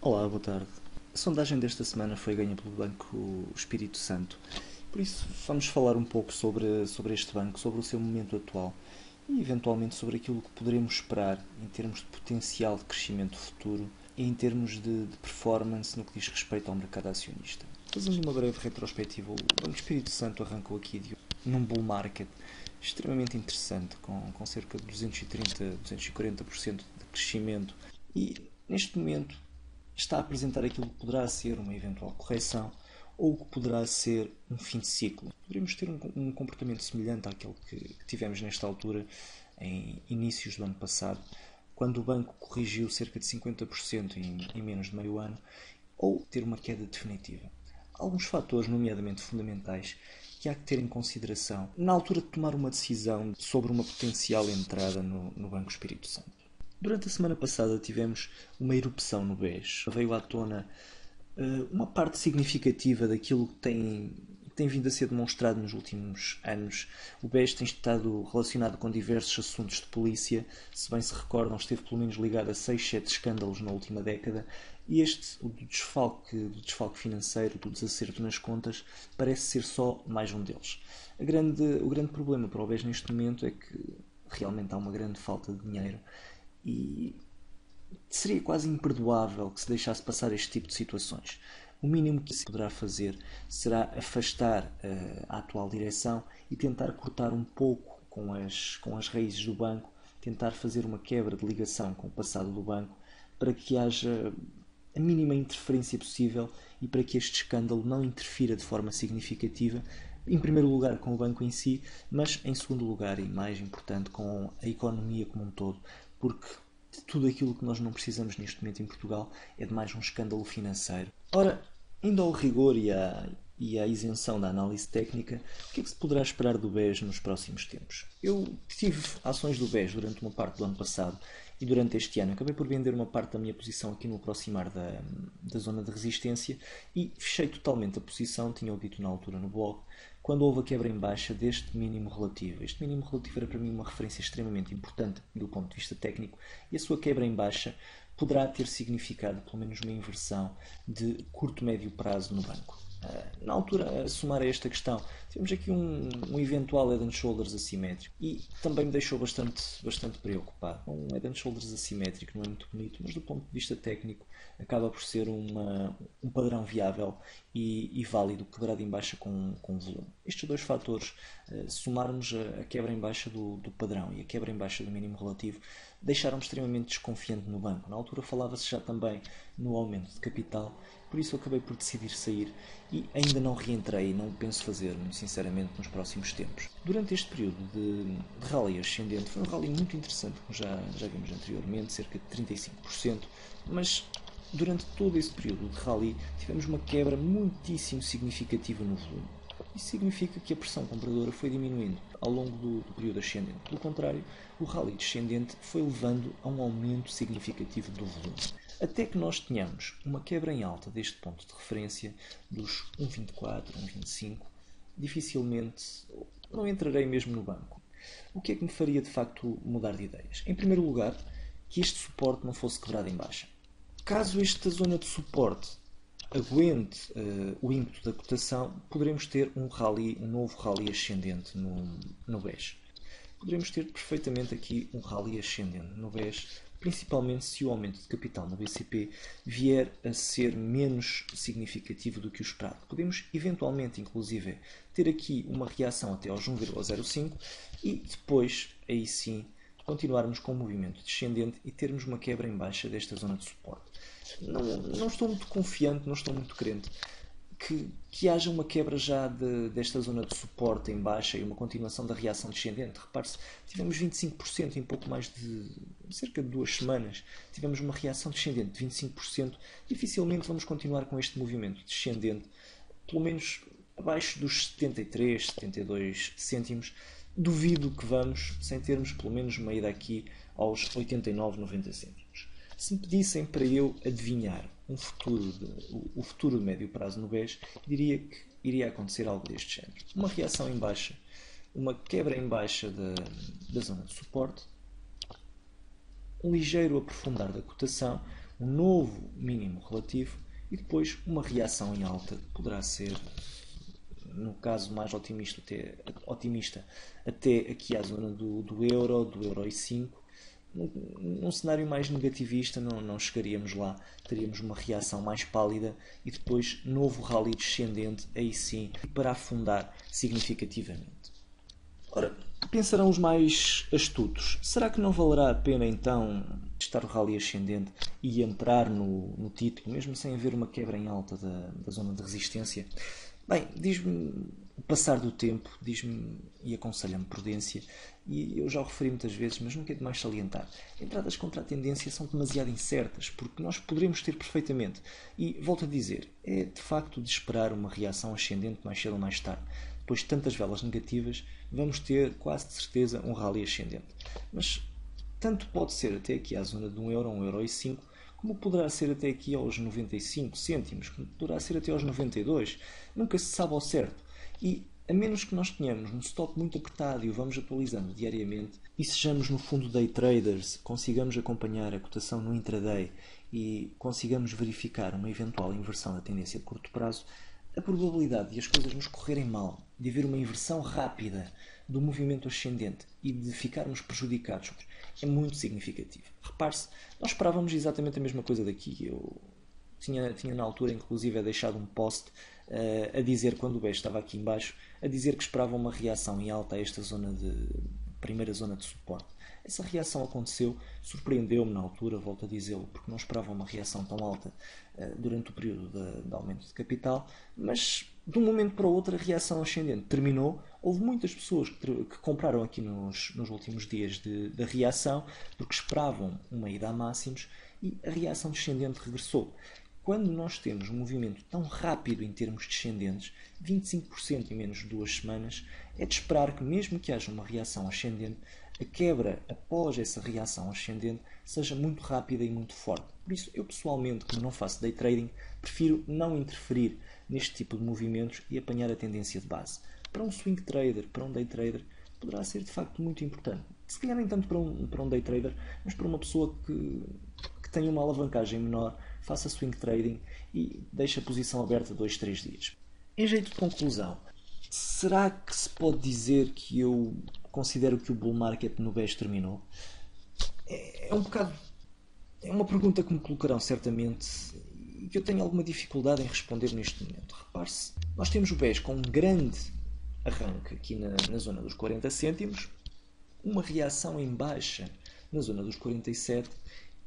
Olá, boa tarde. A sondagem desta semana foi ganha pelo Banco Espírito Santo. Por isso, vamos falar um pouco sobre este banco, sobre o seu momento atual e, eventualmente, sobre aquilo que poderemos esperar em termos de potencial de crescimento futuro e em termos de performance no que diz respeito ao mercado acionista. Fazendo uma breve retrospectiva, o Banco Espírito Santo arrancou aqui num bull market extremamente interessante, com cerca de 230-240% de crescimento e, neste momento, está a apresentar aquilo que poderá ser uma eventual correção ou que poderá ser um fim de ciclo. Poderíamos ter um comportamento semelhante àquele que tivemos nesta altura em inícios do ano passado, quando o banco corrigiu cerca de 50% em menos de meio ano, ou ter uma queda definitiva. Há alguns fatores, nomeadamente fundamentais, que há que ter em consideração na altura de tomar uma decisão sobre uma potencial entrada no Banco Espírito Santo. Durante a semana passada tivemos uma erupção no BES. Veio à tona uma parte significativa daquilo que tem vindo a ser demonstrado nos últimos anos. O BES tem estado relacionado com diversos assuntos de polícia. Se bem se recordam, esteve pelo menos ligado a 6, 7 escândalos na última década. E o do desfalque financeiro, do desacerto nas contas, parece ser só mais um deles. O grande problema para o BES neste momento é que realmente há uma grande falta de dinheiro e seria quase imperdoável que se deixasse passar este tipo de situações. O mínimo que se poderá fazer será afastar a atual direção e tentar cortar um pouco com as raízes do banco, tentar fazer uma quebra de ligação com o passado do banco para que haja a mínima interferência possível e para que este escândalo não interfira de forma significativa, em primeiro lugar com o banco em si, mas em segundo lugar e mais importante com a economia como um todo, porque de tudo aquilo que nós não precisamos neste momento em Portugal é de mais um escândalo financeiro. Ora, indo ao rigor e à isenção da análise técnica, o que é que se poderá esperar do BES nos próximos tempos? Eu tive ações do BES durante uma parte do ano passado e durante este ano acabei por vender uma parte da minha posição aqui no aproximar da zona de resistência e fechei totalmente a posição, tinha-o dito na altura no blog, quando houve a quebra em baixa deste mínimo relativo. Este mínimo relativo era para mim uma referência extremamente importante do ponto de vista técnico e a sua quebra em baixa poderá ter significado pelo menos uma inversão de curto-médio prazo no banco. Na altura, a somar a esta questão, tivemos aqui um eventual head and shoulders assimétrico e também me deixou bastante preocupado. Um head and shoulders assimétrico não é muito bonito, mas do ponto de vista técnico acaba por ser um padrão viável e válido quebrado em baixa com volume. Estes dois fatores, somarmos a quebra em baixa do padrão e a quebra em baixa do mínimo relativo, deixaram-me extremamente desconfiante no banco. Na altura falava-se já também no aumento de capital, por isso eu acabei por decidir sair e ainda não reentrei e não penso fazer, muito sinceramente, nos próximos tempos. Durante este período de rally ascendente, foi um rally muito interessante, como já vimos anteriormente, cerca de 35%, mas durante todo esse período de rally tivemos uma quebra muitíssimo significativa no volume. Isso significa que a pressão compradora foi diminuindo ao longo do período ascendente. Pelo contrário, o rally descendente foi levando a um aumento significativo do volume. Até que nós tenhamos uma quebra em alta deste ponto de referência dos 1,24, 1,25, dificilmente não entrarei mesmo no banco. O que é que me faria de facto mudar de ideias? Em primeiro lugar, que este suporte não fosse quebrado em baixa. Caso esta zona de suporte aguente o ímpeto da cotação, poderemos ter um novo rally ascendente no BES. Poderemos ter perfeitamente aqui um rally ascendente no BES, principalmente se o aumento de capital no BCP vier a ser menos significativo do que o esperado. Podemos eventualmente, inclusive, ter aqui uma reação até aos 1,05 e depois, aí sim, continuarmos com o movimento descendente e termos uma quebra em baixa desta zona de suporte. Não estou muito confiante, não estou muito crente que haja uma quebra já desta zona de suporte em baixa e uma continuação da reação descendente. Repare-se, tivemos 25% em pouco mais de cerca de 2 semanas. Tivemos uma reação descendente de 25%. Dificilmente vamos continuar com este movimento descendente, pelo menos abaixo dos 73, 72 cêntimos. Duvido que vamos, sem termos pelo menos uma ida aqui aos 89, 90 cêntimos. Se me pedissem para eu adivinhar o futuro de médio prazo no BES, diria que iria acontecer algo deste género. Uma reação em baixa, uma quebra em baixa da zona de suporte, um ligeiro aprofundar da cotação, um novo mínimo relativo e depois uma reação em alta, que poderá ser, no caso mais otimista, até aqui à zona do euro e 5. Num cenário mais negativista não chegaríamos lá, teríamos uma reação mais pálida e depois novo rally descendente, aí sim, para afundar significativamente. Ora, pensarão os mais astutos, será que não valerá a pena então testar o rally ascendente e entrar no título, mesmo sem haver uma quebra em alta da zona de resistência? Bem, diz-me o passar do tempo, diz-me e aconselha-me prudência, e eu já o referi muitas vezes, mas nunca é demais salientar. Entradas contra a tendência são demasiado incertas, porque nós poderemos ter perfeitamente. E, volto a dizer, é de facto de esperar uma reação ascendente mais cedo ou mais tarde. Depois de tantas velas negativas, vamos ter quase de certeza um rally ascendente. Mas tanto pode ser até aqui à zona de 1 euro, 1 euro e 5, como poderá ser até aqui aos 95 cêntimos, como poderá ser até aos 92. Nunca se sabe ao certo. E a menos que nós tenhamos um stop muito apertado e o vamos atualizando diariamente e sejamos no fundo day traders, consigamos acompanhar a cotação no intraday e consigamos verificar uma eventual inversão da tendência de curto prazo, a probabilidade de as coisas nos correrem mal, de haver uma inversão rápida do movimento ascendente e de ficarmos prejudicados é muito significativa. Repare-se, nós esperávamos exatamente a mesma coisa daqui. Eu tinha na altura, inclusive, deixado um post a dizer, quando o BES estava aqui em baixo, a dizer que esperava uma reação em alta a esta primeira zona de suporte. Essa reação aconteceu, surpreendeu-me na altura, volto a dizê-lo, porque não esperava uma reação tão alta durante o período de aumento de capital, mas de um momento para o outro a reação ascendente terminou. Houve muitas pessoas que compraram aqui nos últimos dias da reação, porque esperavam uma ida a máximos, e a reação descendente regressou. Quando nós temos um movimento tão rápido em termos descendentes, 25% em menos de 2 semanas, é de esperar que, mesmo que haja uma reação ascendente, a quebra após essa reação ascendente seja muito rápida e muito forte. Por isso, eu pessoalmente, como não faço day trading, prefiro não interferir neste tipo de movimentos e apanhar a tendência de base. Para um swing trader, para um day trader, poderá ser de facto muito importante. Se calhar nem tanto para um day trader, mas para uma pessoa que tenha uma alavancagem menor, faça swing trading e deixe a posição aberta 2, 3 dias. Em jeito de conclusão, será que se pode dizer que eu considero que o bull market no BES terminou? É uma pergunta que me colocarão certamente e que eu tenho alguma dificuldade em responder neste momento. Repare-se, nós temos o BES com um grande arranque aqui na zona dos 40 cêntimos, uma reação em baixa na zona dos 47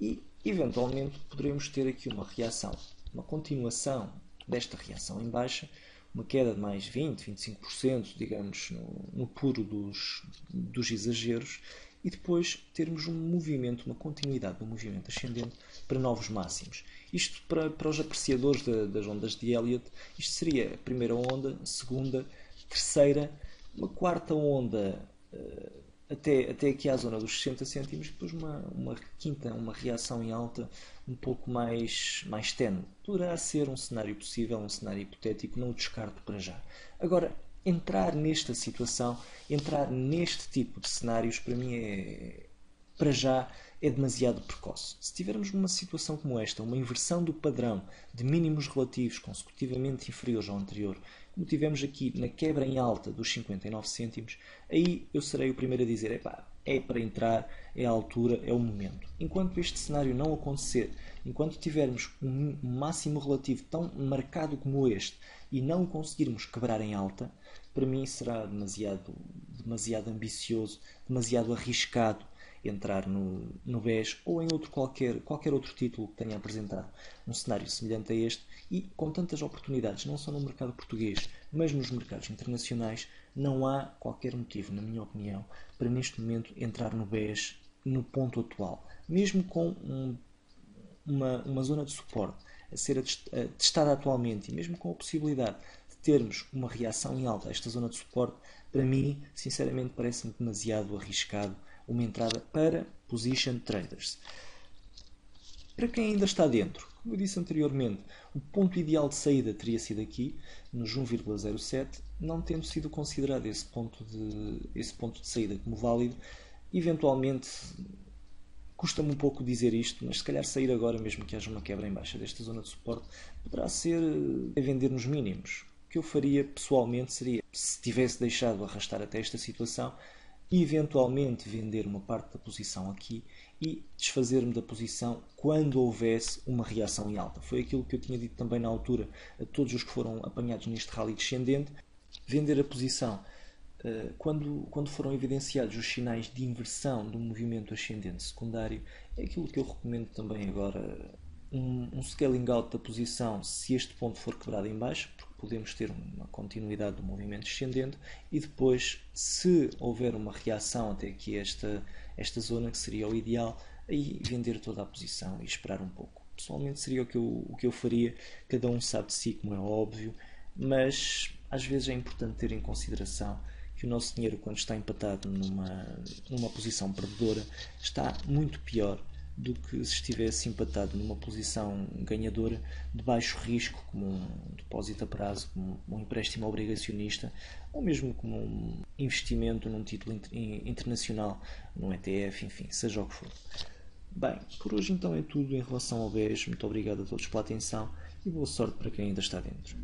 e, eventualmente, poderemos ter aqui uma reação, uma continuação desta reação em baixa, uma queda de mais 20, 25%, digamos, no puro dos exageros, e depois termos um movimento, uma continuidade do movimento ascendente para novos máximos. Isto para os apreciadores das ondas de Elliott, isto seria a primeira onda, a segunda, terceira, uma quarta onda até aqui à zona dos 60 cêntimos, depois uma quinta, uma reação em alta um pouco mais ténue. Poderá ser um cenário possível, um cenário hipotético, não o descarto para já. Agora, entrar nesta situação, entrar neste tipo de cenários, para mim para já é demasiado precoce. Se tivermos uma situação como esta, uma inversão do padrão de mínimos relativos consecutivamente inferiores ao anterior, como tivemos aqui na quebra em alta dos 59 cêntimos, aí eu serei o primeiro a dizer, é para entrar, é a altura, é o momento. Enquanto este cenário não acontecer, enquanto tivermos um máximo relativo tão marcado como este e não o conseguirmos quebrar em alta, para mim será demasiado ambicioso, demasiado arriscado entrar no BES ou em qualquer outro título que tenha apresentado um cenário semelhante a este, e com tantas oportunidades, não só no mercado português, mas nos mercados internacionais, não há qualquer motivo, na minha opinião, para neste momento entrar no BES no ponto atual. Mesmo com uma zona de suporte a ser testada atualmente, e mesmo com a possibilidade de termos uma reação em alta a esta zona de suporte, para mim, sinceramente, parece-me demasiado arriscado uma entrada para position traders. Para quem ainda está dentro, como eu disse anteriormente, o ponto ideal de saída teria sido aqui, nos 1,07, não tendo sido considerado esse ponto de saída como válido, eventualmente Custa-me um pouco dizer isto, mas se calhar sair agora, mesmo que haja uma quebra em baixa desta zona de suporte, poderá ser a vender nos mínimos. O que eu faria pessoalmente seria, se tivesse deixado arrastar até esta situação, eventualmente vender uma parte da posição aqui e desfazer-me da posição quando houvesse uma reação em alta. Foi aquilo que eu tinha dito também na altura a todos os que foram apanhados neste rally descendente. Vender a posição quando foram evidenciados os sinais de inversão do movimento ascendente secundário. É aquilo que eu recomendo também agora, um scaling out da posição se este ponto for quebrado em baixo, porque podemos ter uma continuidade do movimento descendente, e depois, se houver uma reação até aqui esta zona, que seria o ideal, aí vender toda a posição e esperar um pouco. Pessoalmente seria o que eu faria, cada um sabe de si, como é óbvio, mas às vezes é importante ter em consideração que o nosso dinheiro, quando está empatado numa posição perdedora, está muito pior do que se estivesse empatado numa posição ganhadora de baixo risco, como um depósito a prazo, como um empréstimo obrigacionista, ou mesmo como um investimento num título internacional, num ETF, enfim, seja o que for. Bem, por hoje então é tudo em relação ao BES. Muito obrigado a todos pela atenção e boa sorte para quem ainda está dentro.